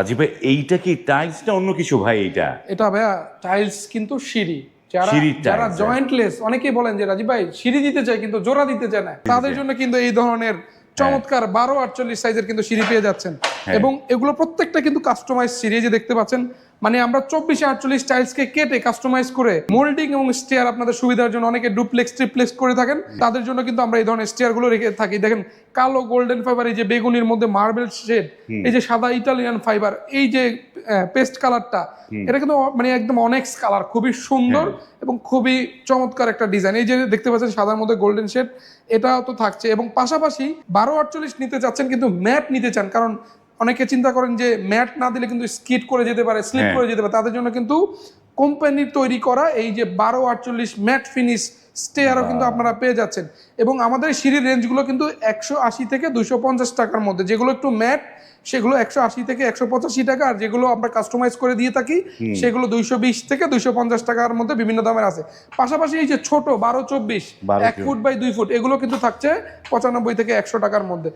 রাজীব ভাই এইটা কি টাইলস না অন্য কিছু ভাই? এটা ভাইয়া টাইলস কিন্তু সিঁড়ি। যারা সিঁড়ির যারা tiles, জয়েন্টলেস, অনেকেই বলেন যে রাজীব ভাই সিঁড়ি দিতে চায় কিন্তু জোড়া দিতে চায় না, তাদের জন্য কিন্তু এই ধরনের চমৎকার 12-48 সাইজের কিন্তু সিঁড়ি পেয়ে যাচ্ছেন। এবং এগুলো প্রত্যেকটা কিন্তু কাস্টমাইজ সিঁড়ি, যে দেখতে পাচ্ছেন, মানে আমরা 24-48 টাইলসকে কেটে কাস্টমাইজ করে মোল্ডিং এবং স্টেয়ার আপনাদের সুবিধার জন্য, অনেকে ডুপ্লেক্স ট্রিপ্লেক্স করে থাকেন, তাদের জন্য কিন্তু আমরা এই ধরনের স্টেয়ার গুলো রেখে থাকি। দেখেন কালো গোল্ডেন ফাইবার, এই যে বেগুনির মধ্যে মার্বেল শেড, এই যে সাদা ইটালিয়ান ফাইবার, এই যে পেস্ট কালারটা, এটা কিন্তু মানে একদম অনেক্স কালার, খুবই সুন্দর এবং খুবই চমৎকার একটা ডিজাইন। এই যে দেখতে পাচ্ছেন সাদার মধ্যে গোল্ডেন শেড, এটাও তো থাকছে। এবং পাশাপাশি 12-48 নিতে চাচ্ছেন কিন্তু ম্যাট নিতে চান, কারণ অনেকে চিন্তা করেন যে ম্যাট না দিলে কিন্তু স্কিড করে যেতে পারে, স্লিপ করে যেতে পারে, তাদের জন্য কিন্তু কোম্পানির তৈরি করা এই যে 12-48 ম্যাট ফিনিশ স্টেয়ারও কিন্তু আপনারা পেয়ে যাচ্ছেন। এবং আমাদের সিঁড়ির রেঞ্জগুলো কিন্তু 180 থেকে 250 টাকার মধ্যে, যেগুলো একটু ম্যাট সেগুলো 180 থেকে 185 টাকা, আর যেগুলো আমরা কাস্টমাইজ করে দিয়ে থাকি সেগুলো 220 থেকে 250 টাকার মধ্যে বিভিন্ন দামের আছে। পাশাপাশি এই যে ছোট 12-24 1 ফুট বাই 2 ফুট, এগুলো কিন্তু থাকছে 95 থেকে 100 টাকার মধ্যে।